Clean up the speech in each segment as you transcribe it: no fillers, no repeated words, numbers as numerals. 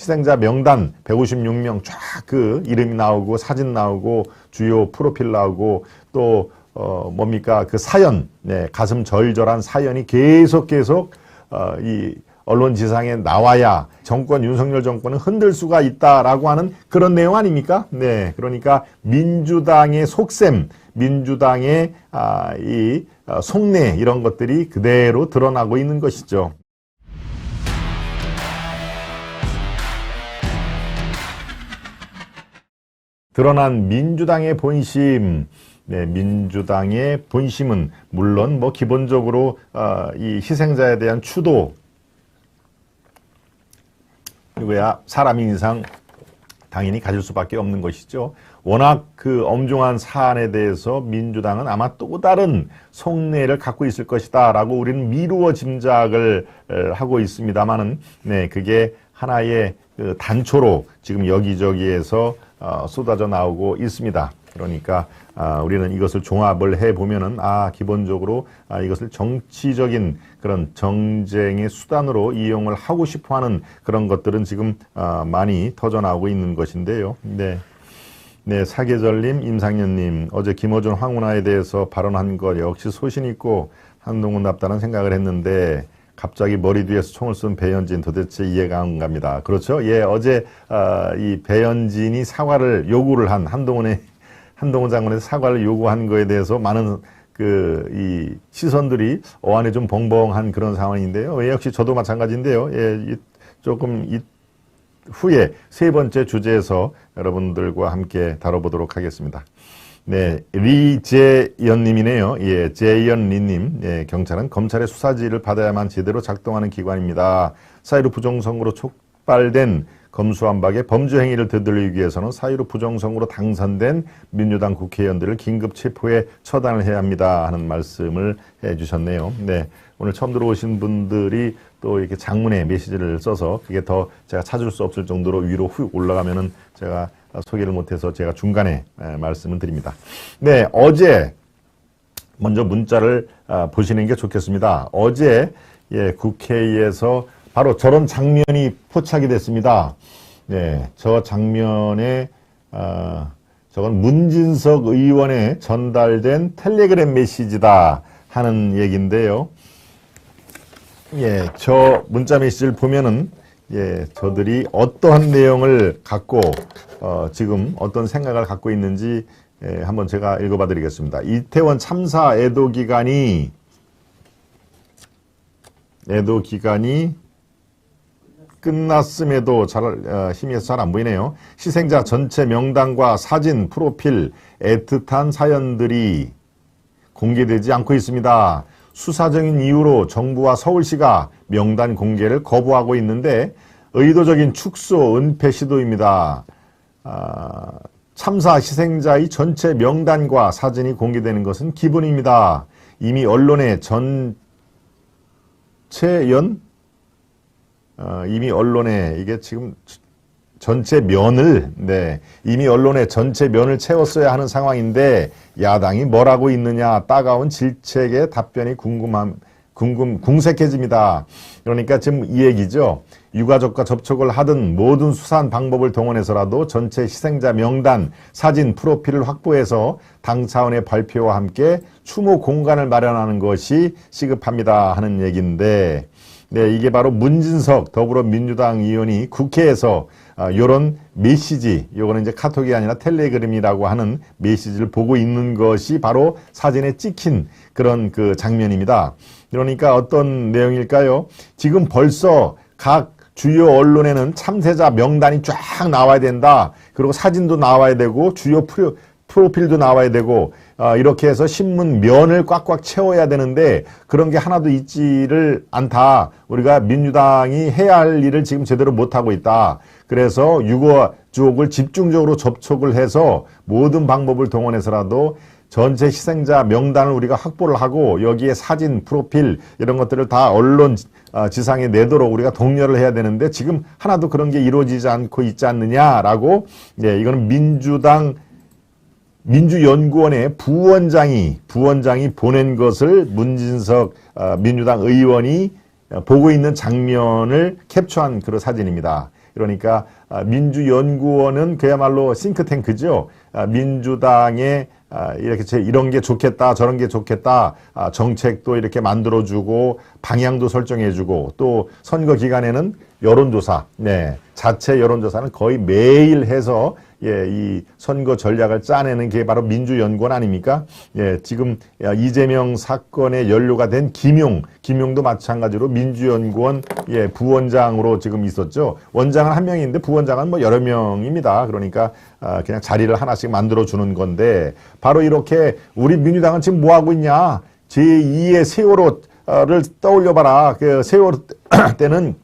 희생자 명단 156명 쫙 그 이름이 나오고 사진 나오고 주요 프로필 나오고 또 뭡니까 그 사연, 네, 가슴 절절한 사연이 계속 이 언론 지상에 나와야 정권 윤석열 정권은 흔들 수가 있다라고 하는 그런 내용 아닙니까? 네, 그러니까 민주당의 속셈, 민주당의 이 속내 이런 것들이 그대로 드러나고 있는 것이죠. 드러난 민주당의 본심, 네, 민주당의 본심은 물론 뭐 기본적으로 이 희생자에 대한 추도, 이거야 사람인 이상 당연히 가질 수밖에 없는 것이죠. 워낙 그 엄중한 사안에 대해서 민주당은 아마 또 다른 속내를 갖고 있을 것이다 라고 우리는 미루어 짐작을 하고 있습니다만은, 네, 그게 하나의 그 단초로 지금 여기저기에서 쏟아져 나오고 있습니다. 그러니까 우리는 이것을 종합을 해보면은 기본적으로 이것을 정치적인 그런 정쟁의 수단으로 이용을 하고 싶어하는 그런 것들은 지금 많이 터져나오고 있는 것인데요. 네, 네, 사계절님, 임상현님, 어제 김어준 황운하에 대해서 발언한 것 역시 소신 있고 한동훈답다는 생각을 했는데 갑자기 머리 뒤에서 총을 쏜 배현진 도대체 이해가 안 갑니다. 그렇죠? 예, 어제 이 배현진이 사과를 요구를 한 한동훈 장관의 사과를 요구한 거에 대해서 많은 이 시선들이 어안에 좀 벙벙한 그런 상황인데요. 예, 역시 저도 마찬가지인데요. 예, 조금 후에 세 번째 주제에서 여러분들과 함께 다뤄보도록 하겠습니다. 네, 리재연님이네요. 예, 재연리님. 예, 경찰은 검찰의 수사지휘를 받아야만 제대로 작동하는 기관입니다. 사이로 부정선거로 촉발된 검수완박의 범죄 행위를 되돌리기 위해서는 사이로 부정선거로 당선된 민주당 국회의원들을 긴급 체포해 처단을 해야 합니다 하는 말씀을 해주셨네요. 네, 오늘 처음 들어오신 분들이 또 이렇게 장문의 메시지를 써서 그게 더 제가 찾을 수 없을 정도로 위로 훅 올라가면은 제가 소개를 못해서 제가 중간에 말씀을 드립니다. 네, 어제 먼저 문자를 보시는 게 좋겠습니다. 어제 국회에서 바로 저런 장면이 포착이 됐습니다. 네, 저 장면에 저건 문진석 의원에 전달된 텔레그램 메시지다 하는 얘기인데요. 예, 저 문자 메시지를 보면은 저들이 어떠한 내용을 갖고 지금 어떤 생각을 갖고 있는지 한번 제가 읽어봐 드리겠습니다. 이태원 참사 애도 기간이 끝났음에도 힘이 잘 안 보이네요. 희생자 전체 명단과 사진, 프로필, 애틋한 사연들이 공개되지 않고 있습니다. 수사적인 이유로 정부와 서울시가 명단 공개를 거부하고 있는데 의도적인 축소, 은폐 시도입니다. 참사 희생자의 전체 명단과 사진이 공개되는 것은 기본입니다. 이미 언론에 이게 지금 전체 면을, 이미 언론에 전체 면을 채웠어야 하는 상황인데 야당이 뭐라고 있느냐 따가운 질책의 답변이 궁색해집니다. 그러니까 지금 이 얘기죠. 유가족과 접촉을 하든 모든 수사한 방법을 동원해서라도 전체 희생자 명단, 사진, 프로필을 확보해서 당 차원의 발표와 함께 추모 공간을 마련하는 것이 시급합니다 하는 얘기인데, 네, 이게 바로 문진석 더불어민주당 의원이 국회에서 요런 메시지, 요거는 이제 카톡이 아니라 텔레그램이라고 하는 메시지를 보고 있는 것이 바로 사진에 찍힌 그런 그 장면입니다. 그러니까 어떤 내용일까요? 지금 벌써 각 주요 언론에는 참세자 명단이 쫙 나와야 된다. 그리고 사진도 나와야 되고 주요 프로필도 나와야 되고 이렇게 해서 신문 면을 꽉꽉 채워야 되는데 그런 게 하나도 있지를 않다. 우리가 민주당이 해야 할 일을 지금 제대로 못하고 있다. 그래서 유가족을 집중적으로 접촉을 해서 모든 방법을 동원해서라도 전체 희생자 명단을 우리가 확보를 하고 여기에 사진, 프로필 이런 것들을 다 언론 지상에 내도록 우리가 독려를 해야 되는데 지금 하나도 그런 게 이루어지지 않고 있지 않느냐라고, 이거는 민주연구원의 부원장이 보낸 것을 문진석 민주당 의원이 보고 있는 장면을 캡처한 그런 사진입니다. 그러니까 민주연구원은 그야말로 싱크탱크죠. 민주당의 이렇게 이런 게 좋겠다, 저런 게 좋겠다, 정책도 이렇게 만들어주고 방향도 설정해주고 또 선거 기간에는 여론조사, 네, 자체 여론조사는 거의 매일 해서 이 선거 전략을 짜내는 게 바로 민주연구원 아닙니까? 지금 이재명 사건에 연루가 된 김용도 마찬가지로 민주연구원 부원장으로 지금 있었죠. 원장은 한 명인데 부원장은 뭐 여러 명입니다. 그러니까 그냥 자리를 하나씩 만들어 주는 건데 바로 이렇게 우리 민주당은 지금 뭐 하고 있냐? 제2의 세월호를 떠올려봐라. 그 세월호 때는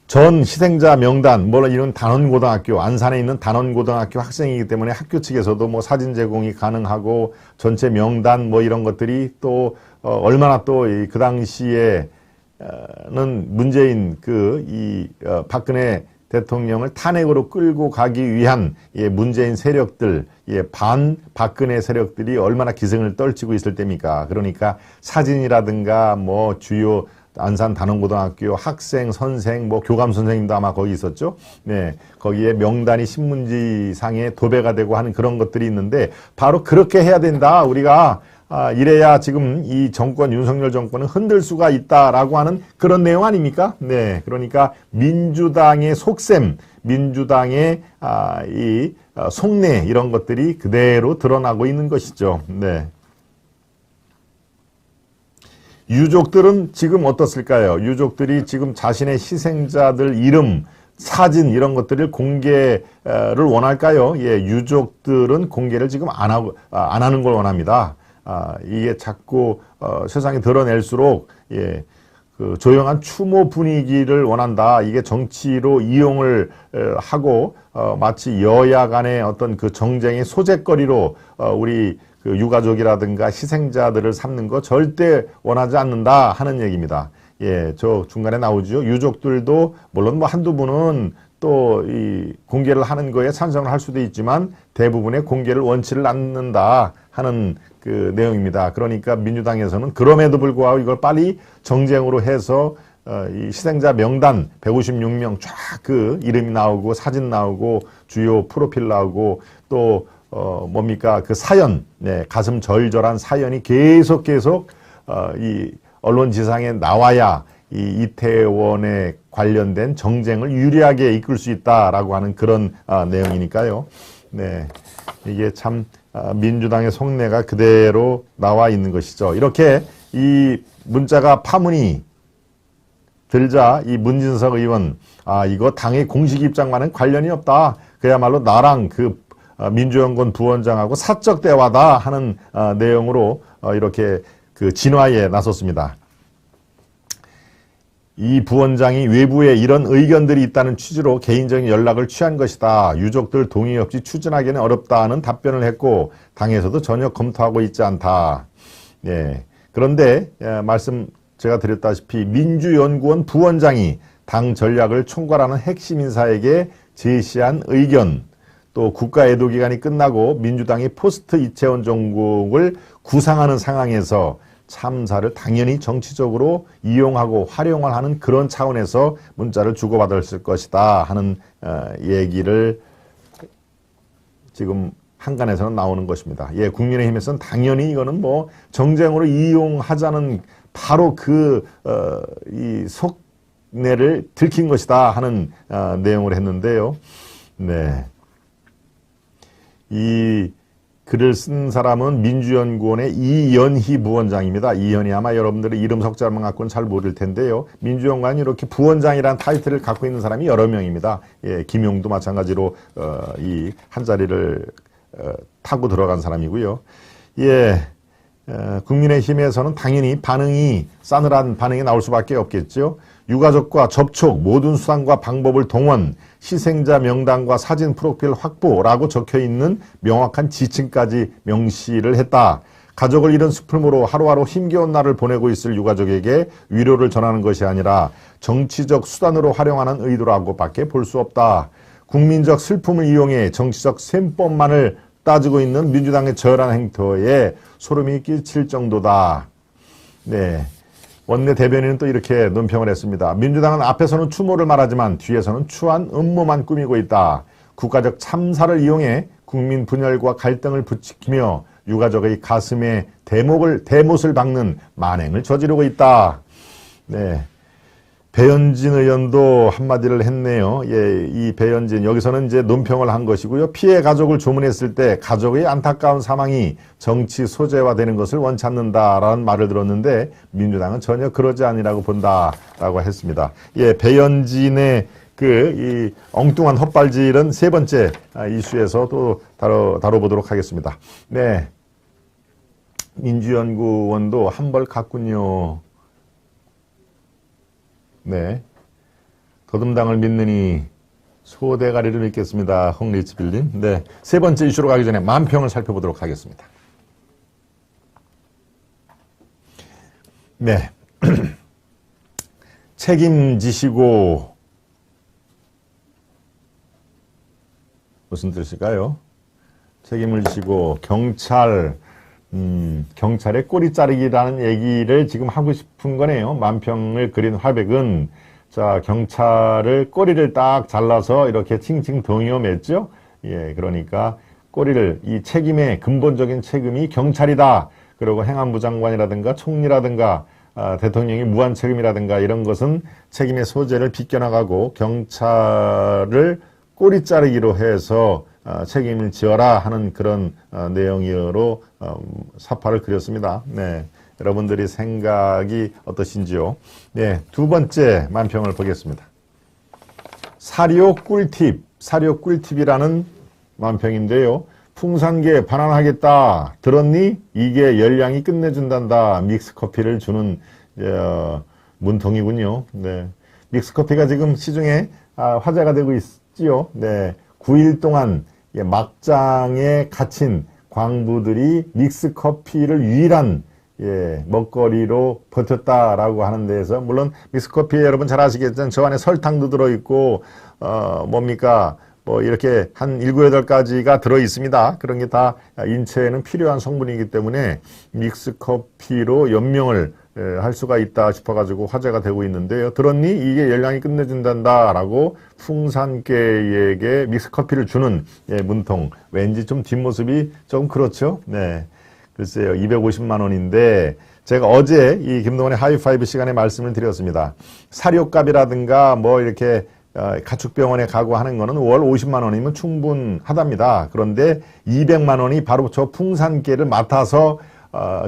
전 희생자 명단, 이런 단원고등학교, 안산에 있는 단원고등학교 학생이기 때문에 학교 측에서도 뭐 사진 제공이 가능하고 전체 명단 이런 것들이 또, 얼마나 또 그 당시에는 문재인 박근혜 대통령을 탄핵으로 끌고 가기 위한 문재인 세력들, 반 박근혜 세력들이 얼마나 기승을 떨치고 있을 때입니까? 그러니까 사진이라든가 주요 안산 단원고등학교 학생, 선생, 교감 선생님도 아마 거기 있었죠. 네. 거기에 명단이 신문지상에 도배가 되고 하는 그런 것들이 있는데 바로 그렇게 해야 된다. 우리가 이래야 지금 이 정권, 윤석열 정권은 흔들 수가 있다라고 하는 그런 내용 아닙니까? 네. 그러니까 민주당의 속셈, 민주당의 이 속내 이런 것들이 그대로 드러나고 있는 것이죠. 네. 유족들은 지금 어떻을까요? 유족들이 지금 자신의 희생자들 이름, 사진 이런 것들을 공개를 원할까요? 유족들은 공개를 지금 안 하는 걸 원합니다. 이게 자꾸 세상에 드러낼수록 그 조용한 추모 분위기를 원한다. 이게 정치로 이용을 하고 마치 여야 간의 어떤 그 정쟁의 소재거리로 우리 그 유가족이라든가 희생자들을 삼는 거 절대 원하지 않는다 하는 얘기입니다. 저 중간에 나오죠. 유족들도 물론 한두 분은 또 이 공개를 하는 거에 찬성을 할 수도 있지만 대부분의 공개를 원치를 않는다 하는 그 내용입니다. 그러니까 민주당에서는 그럼에도 불구하고 이걸 빨리 정쟁으로 해서 이 희생자 명단 156명 쫙 그 이름이 나오고 사진 나오고 주요 프로필 나오고 또 그 사연, 가슴 절절한 사연이 계속 이 언론 지상에 나와야 이 이태원에 관련된 정쟁을 유리하게 이끌 수 있다라고 하는 그런 내용이니까요. 네, 이게 참 민주당의 속내가 그대로 나와 있는 것이죠. 이렇게 이 문자가 파문이 들자 이 문진석 의원, 이거 당의 공식 입장과는 관련이 없다. 그야말로 나랑 민주연구원 부원장하고 사적 대화다 하는 내용으로 이렇게 그 진화에 나섰습니다. 이 부원장이 외부에 이런 의견들이 있다는 취지로 개인적인 연락을 취한 것이다. 유족들 동의 없이 추진하기는 어렵다는 답변을 했고 당에서도 전혀 검토하고 있지 않다. 그런데 말씀 제가 드렸다시피 민주연구원 부원장이 당 전략을 총괄하는 핵심 인사에게 제시한 의견, 또 국가애도기간이 끝나고 민주당이 포스트 이채원 정국을 구상하는 상황에서 참사를 당연히 정치적으로 이용하고 활용을 하는 그런 차원에서 문자를 주고받았을 것이다 하는 얘기를 지금 한간에서는 나오는 것입니다. 국민의힘에서는 당연히 이거는 정쟁으로 이용하자는 바로 이 속내를 들킨 것이다 하는 내용을 했는데요. 네. 이 글을 쓴 사람은 민주연구원의 이연희 부원장입니다. 이연희 아마 여러분들의 이름 석자만 갖고는 잘 모를 텐데요. 민주연구원이 이렇게 부원장이라는 타이틀을 갖고 있는 사람이 여러 명입니다. 김용도 마찬가지로 이 한자리를 타고 들어간 사람이고요. 국민의힘에서는 당연히 싸늘한 반응이 나올 수밖에 없겠죠. 유가족과 접촉, 모든 수단과 방법을 동원, 희생자 명단과 사진 프로필 확보라고 적혀있는 명확한 지침까지 명시를 했다. 가족을 잃은 슬픔으로 하루하루 힘겨운 날을 보내고 있을 유가족에게 위로를 전하는 것이 아니라 정치적 수단으로 활용하는 의도라고 밖에 볼 수 없다. 국민적 슬픔을 이용해 정치적 셈법만을 따지고 있는 민주당의 저열한 행태에 소름이 끼칠 정도다. 네. 원내 대변인은 또 이렇게 논평을 했습니다. 민주당은 앞에서는 추모를 말하지만 뒤에서는 추한 음모만 꾸미고 있다. 국가적 참사를 이용해 국민 분열과 갈등을 부추기며 유가족의 가슴에 대못을 박는 만행을 저지르고 있다. 네. 배현진 의원도 한마디를 했네요. 예, 이 배현진, 여기서는 이제 논평을 한 것이고요. 피해 가족을 조문했을 때 가족의 안타까운 사망이 정치 소재화되는 것을 원치 않는다라는 말을 들었는데 민주당은 전혀 그러지 아니라고 본다라고 했습니다. 예, 배현진의 이 엉뚱한 헛발질은 세 번째 이슈에서 또 다뤄보도록 하겠습니다. 네. 민주연구원도 한 벌 갔군요. 네. 거듭당을 믿느니 소대가리를 믿겠습니다. 홍리치빌님. 네. 세 번째 이슈로 가기 전에 만평을 살펴보도록 하겠습니다. 네. 책임지시고, 무슨 뜻일까요? 책임을 지시고, 경찰의 꼬리 자르기라는 얘기를 지금 하고 싶은 거네요. 만평을 그린 화백은, 자, 경찰을 꼬리를 딱 잘라서 이렇게 칭칭 동요맸죠? 예, 그러니까 꼬리를, 이 책임의 근본적인 책임이 경찰이다. 그리고 행안부 장관이라든가 총리라든가, 대통령이 무한 책임이라든가 이런 것은 책임의 소재를 비껴나가고 경찰을 꼬리 자르기로 해서 책임을 지어라 하는 그런 내용으로 사파를 그렸습니다. 네, 여러분들이 생각이 어떠신지요? 네, 두 번째 만평을 보겠습니다. 사료 꿀팁이라는 만평인데요. 풍산계 반환하겠다. 들었니? 이게 열량이 끝내준단다. 믹스커피를 주는 문통이군요. 네, 믹스커피가 지금 시중에 화제가 되고 있지요. 네, 9일 동안 막장에 갇힌 광부들이 믹스커피를 유일한 먹거리로 버텼다라고 하는 데에서, 물론 믹스커피 여러분 잘 아시겠지만 저 안에 설탕도 들어있고 뭡니까 뭐 이렇게 한 7, 8가지가 들어있습니다. 그런 게 다 인체에는 필요한 성분이기 때문에 믹스커피로 연명을 할 수가 있다 싶어가지고 화제가 되고 있는데요. 들었니? 이게 열량이 끝내준단다 라고 풍산계에게 믹스커피를 주는 문통. 왠지 좀 뒷모습이 좀 그렇죠? 네. 글쎄요. 250만 원인데 제가 어제 이 김동원의 하이파이브 시간에 말씀을 드렸습니다. 사료값이라든가 뭐 이렇게 가축병원에 가고 하는 거는 월 50만 원이면 충분하답니다. 그런데 200만 원이 바로 저 풍산계를 맡아서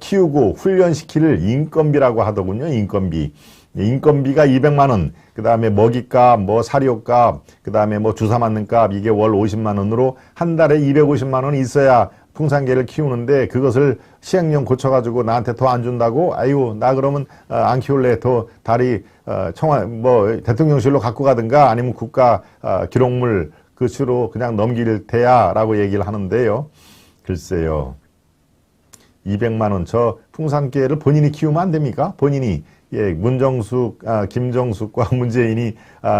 키우고 훈련시킬 인건비라고 하더군요. 인건비가 200만 원, 그 다음에 먹이값, 뭐 사료값, 그 다음에 뭐 주사 맞는 값, 이게 월 50만 원으로 한 달에 250만 원이 있어야 풍산개를 키우는데 그것을 시행령 고쳐가지고 나한테 더 안 준다고? 아유, 나 그러면 안 키울래. 더 다리 대통령실로 갖고 가든가 아니면 국가 기록물 그 수로 그냥 넘길 테야 라고 얘기를 하는데요. 글쎄요. 200만 원 저 풍산개를 본인이 키우면 안 됩니까? 본인이 김정숙과 문재인이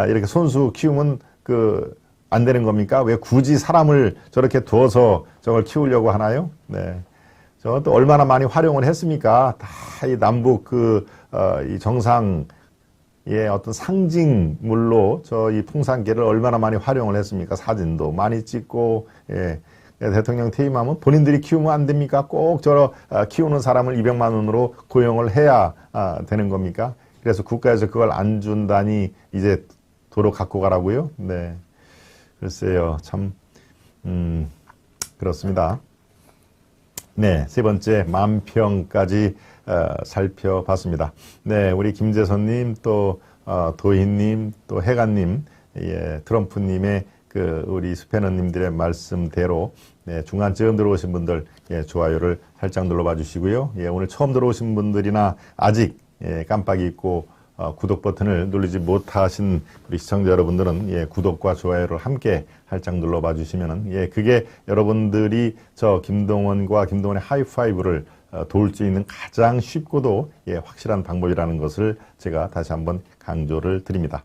이렇게 손수 키우면 안 되는 겁니까? 왜 굳이 사람을 저렇게 두어서 저걸 키우려고 하나요? 네. 저것도 얼마나 많이 활용을 했습니까? 다 이 남북 이 정상의 어떤 상징물로 이 풍산개를 얼마나 많이 활용을 했습니까? 사진도 많이 찍고, 대통령 퇴임하면 본인들이 키우면 안 됩니까? 꼭 키우는 사람을 200만 원으로 고용을 해야 되는 겁니까? 그래서 국가에서 그걸 안 준다니 이제 도로 갖고 가라고요? 네. 글쎄요, 참, 그렇습니다. 네, 세 번째 만평까지 살펴봤습니다. 네, 우리 김재선님, 또 도희님, 또 해가님, 트럼프님의 우리 스패너님들의 말씀대로 중간쯤 들어오신 분들 좋아요를 살짝 눌러봐 주시고요. 오늘 처음 들어오신 분들이나 아직 깜빡이 있고 구독 버튼을 누르지 못하신 우리 시청자 여러분들은 구독과 좋아요를 함께 살짝 눌러봐 주시면은 그게 여러분들이 저 김동원과 김동원의 하이파이브를 도울 수 있는 가장 쉽고도 확실한 방법이라는 것을 제가 다시 한번 강조를 드립니다.